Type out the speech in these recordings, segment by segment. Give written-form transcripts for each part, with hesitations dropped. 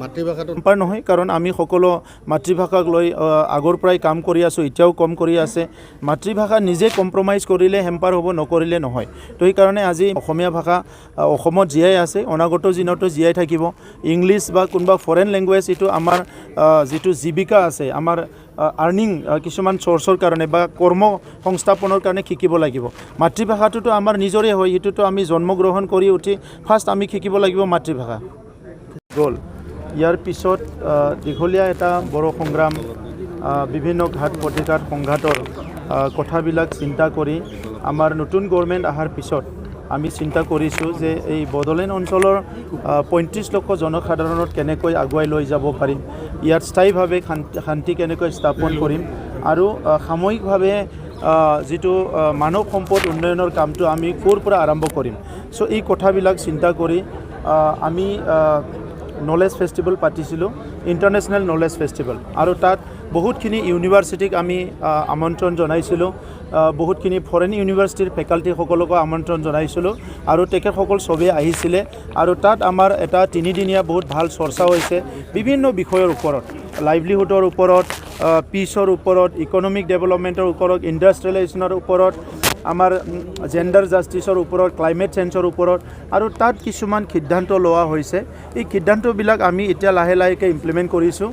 মাতৃভাষাটো হেম্পাৰ নহয়, কাৰণ আমি সকলো মাতৃভাষাক লৈ আগৰ পৰাই কাম কৰি আছোঁ, এতিয়াও কম কৰি আছে। মাতৃভাষা নিজে কম্প্ৰমাইজ কৰিলে হেম্পাৰ হ'ব, নকৰিলে নহয়। তো সেইকাৰণে আজি অসমীয়া ভাষা অসমত জীয়াই আছে, অনাগত দিনতো জীয়াই থাকিব। ইংলিছ বা কোনোবা ফৰেন লেংগুৱেজ এইটো আমাৰ যিটো জীৱিকা আছে, আমাৰ আৰ্নিং কিছুমান চ'ৰ্চৰ কাৰণে বা কৰ্ম সংস্থাপনৰ কাৰণে শিকিব লাগিব। মাতৃভাষাটোতো আমাৰ নিজৰে হয়, সেইটোতো আমি জন্মগ্ৰহণ কৰি উঠি ফাৰ্ষ্ট আমি শিকিব লাগিব মাতৃভাষা। গ'ল ইয়াৰ পিছত দীঘলীয়া এটা বড়ো সংগ্ৰাম, বিভিন্ন ঘাট প্ৰতিঘাত সংঘাতৰ কথাবিলাক চিন্তা কৰি আমাৰ নতুন গভৰ্ণমেণ্ট অহাৰ পিছত আমি চিন্তা কৰিছোঁ যে এই বড়োলেণ্ড অঞ্চলৰ ৩৫ লক্ষ জনসাধাৰণত কেনেকৈ আগুৱাই লৈ যাব পাৰিম, ইয়াত স্থায়ীভাৱে শান্তি কেনেকৈ স্থাপন কৰিম আৰু সাময়িকভাৱে যিটো মানৱ সম্পদ উন্নয়নৰ কামটো আমি ক'ৰ পৰা আৰম্ভ কৰিম। চ' এই কথাবিলাক চিন্তা কৰি আমি নলেজ ফেষ্টিভেল পাতিছিলোঁ, ইণ্টাৰনেশ্যনেল নলেজ ফেষ্টিভেল, আৰু তাত বহুতখিনি ইউনিভাৰ্চিটিক আমি আমন্ত্ৰণ জনাইছিলোঁ, বহুতখিনি ফৰেন ইউনিভাৰ্চিটিৰ ফেকাল্টিসকলকো আমন্ত্ৰণ জনাইছিলোঁ আৰু তেখেতসকল চবেই আহিছিলে। আৰু তাত আমাৰ এটা 3 দিনীয়া বহুত ভাল চৰ্চা হৈছে বিভিন্ন বিষয়ৰ ওপৰত, লাইভলিহুডৰ ওপৰত, পিচৰ ওপৰত, ইকনমিক ডেভেলপমেণ্টৰ ওপৰত, ইণ্ডাষ্ট্ৰিয়েলাইজেশ্যনৰ ওপৰত, আমাৰ জেণ্ডাৰ জাষ্টিছৰ ওপৰত, ক্লাইমেট চেঞ্জৰ ওপৰত, আৰু তাত কিছুমান সিদ্ধান্ত লোৱা হৈছে। এই সিদ্ধান্তবিলাক আমি এতিয়া লাহে লাহেকৈ ইমপ্লিমেণ্ট কৰিছোঁ।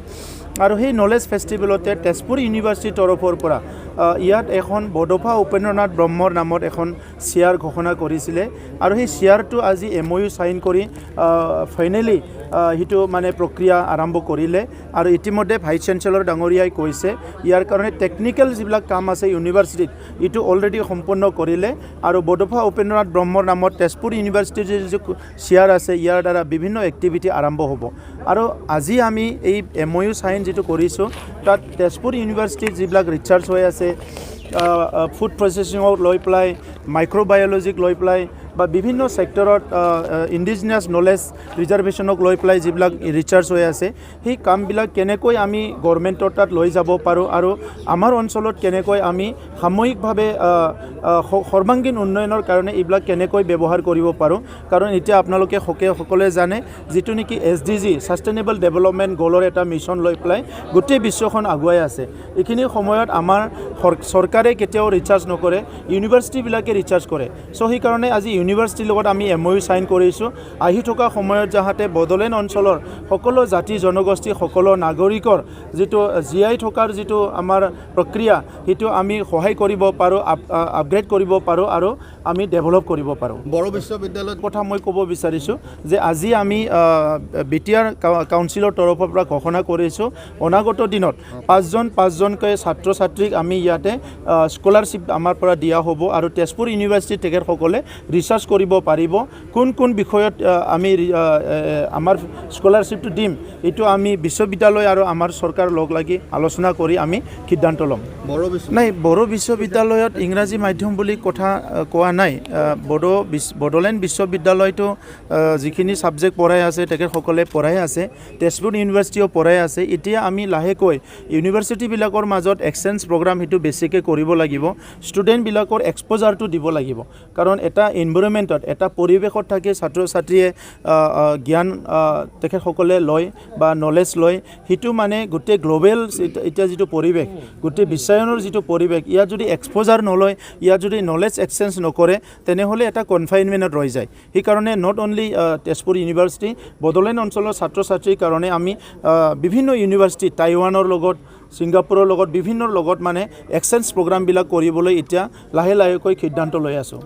আৰু সেই নলেজ ফেষ্টিভেলতে তেজপুৰ ইউনিভাৰ্চিটিৰ তৰফৰ পৰা ইয়াত এখন বড'ফা উপেন্দ্ৰনাথ ব্ৰহ্মৰ নামত এখন চেয়াৰ ঘোষণা কৰিছিলে, আৰু সেই চেয়াৰটো আজি MOU চাইন কৰি ফাইনেলি সেইটো মানে প্ৰক্ৰিয়া আৰম্ভ কৰিলে। আৰু ইতিমধ্যে ভাইচ চেঞ্চেলৰ ডাঙৰীয়াই কৈছে ইয়াৰ কাৰণে টেকনিকেল যিবিলাক কাম আছে ইউনিভাৰ্চিটিত এইটো অলৰেডি সম্পূৰ্ণ কৰিলে। আৰু বড'ফা উপেন্দ্ৰনাথ ব্ৰহ্মৰ নামত তেজপুৰ ইউনিভাৰ্চিটিৰ যিটো চেয়াৰ আছে ইয়াৰ দ্বাৰা বিভিন্ন এক্টিভিটি আৰম্ভ হ'ব। আৰু আজি আমি এই MOU চাইন যিটো কৰিছোঁ তাত তেজপুৰ ইউনিভাৰ্চিটিৰ যিবিলাক ৰিচাৰ্চ হৈ আছে, ফুড প্ৰচেছিঙক লৈ পেলাই, মাইক্ৰ'বায়'লজিক লৈ পেলাই, বা বিভিন্ন ছেক্টৰত ইণ্ডিজিনাছ নলেজ ৰিজাৰ্ভেশ্যনক লৈ পেলাই যিবিলাক ৰিচাৰ্চ হৈ আছে, সেই কামবিলাক কেনেকৈ আমি গভৰ্ণমেণ্টৰ তাত লৈ যাব পাৰোঁ আৰু আমাৰ অঞ্চলত কেনেকৈ আমি সাময়িকভাৱে সৰ্বাংগীন উন্নয়নৰ কাৰণে এইবিলাক কেনেকৈ ব্যৱহাৰ কৰিব পাৰোঁ। কাৰণ এতিয়া আপোনালোকে সকলোৱে জানে যিটো নেকি SDG ছাষ্টেইনেবল ডেভেলপমেণ্ট গ'লৰ এটা মিছন লৈ পেলাই গোটেই বিশ্বখন আগুৱাই আছে। এইখিনি সময়ত আমাৰ চৰকাৰে কেতিয়াও ৰিচাৰ্চ নকৰে, ইউনিভাৰ্চিটিবিলাকে ৰিচাৰ্চ কৰে। চ' সেইকাৰণে আজি ইউনিভাৰ্চিটিৰ লগত আমি MOU চাইন কৰিছোঁ। আহি থকা সময়ত যাতে বড়োলেণ্ড অঞ্চলৰ সকলো জাতি জনগোষ্ঠী, সকলো নাগৰিকৰ যিটো জীয়াই থকাৰ যিটো আমাৰ প্ৰক্ৰিয়া সেইটো আমি সহায় কৰিব পাৰোঁ, আপগ্ৰেড কৰিব পাৰোঁ আৰু আমি ডেভেলপ কৰিব পাৰোঁ। বড়ো বিশ্ববিদ্যালয়ৰ কথা মই ক'ব বিচাৰিছোঁ যে আজি আমি BTR কাউন্সিলৰ তৰফৰ পৰা ঘোষণা কৰিছোঁ অনাগত দিনত 5জনকৈ ছাত্ৰ ছাত্ৰীক আমি ইয়াতে স্কলাৰশ্বিপ আমাৰ পৰা দিয়া হ'ব। আৰু তেজপুৰ ইউনিভাৰ্চিটিৰ তেখেতসকলে ৰিচাৰ্চ কৰিব পাৰিব কোন কোন বিষয়ত আমি আমাৰ স্কলাৰশ্বিপটো দিম। এইটো আমি বিশ্ববিদ্যালয় আৰু আমাৰ চৰকাৰ লগ লাগি আলোচনা কৰি আমি সিদ্ধান্ত ল'ম। বড়ো বিশ্ববিদ্যালয়ত ইংৰাজী মাধ্যম বুলি কথা কোৱা নাই। বড়োলেণ্ড বিশ্ববিদ্যালয়টো যিখিনি ছাবজেক্ট পঢ়াই আছে তেখেতসকলে পঢ়াই আছে, তেজপুৰ ইউনিভাৰ্চিটিও পঢ়াই আছে। এতিয়া আমি লাহেকৈ ইউনিভাৰ্চিটিবিলাকৰ মাজত এক্সচেঞ্জ প্ৰগ্ৰাম সেইটো বেছিকৈ কৰিব লাগিব, ষ্টুডেণ্টবিলাকৰ এক্সপ'জাৰটো দিব লাগিব। কাৰণ এটা এনভাইৰনমেণ্টত, এটা পৰিৱেশত থাকি ছাত্ৰ ছাত্ৰীয়ে জ্ঞান তেখেতসকলে লয় বা নলেজ লয়, সেইটো মানে গোটেই গ্ল'বেল এতিয়া যিটো পৰিৱেশ, গোটেই বিশ্বায়নৰ যিটো পৰিৱেশ, ইয়াত যদি এক্সপ'জাৰ নলয়, ইয়াত যদি নলেজ এক্সচেঞ্জ নকৰে, তেনেহ'লে এটা কনফাইনমেণ্টত ৰৈ যায়। সেইকাৰণে not only Tezpur university, Bodoland অঞ্চলৰ ছাত্ৰ ছাত্ৰীৰ কাৰণে আমি বিভিন্ন ইউনিভাৰ্চিটি, টাইৱানৰ লগত, ছিংগাপুৰৰ লগত, বিভিন্ন লগত মানে এক্সচেঞ্জ প্ৰগ্ৰামবিলাক কৰিবলৈ এতিয়া লাহে লাহেকৈ সিদ্ধান্ত লৈ আছোঁ।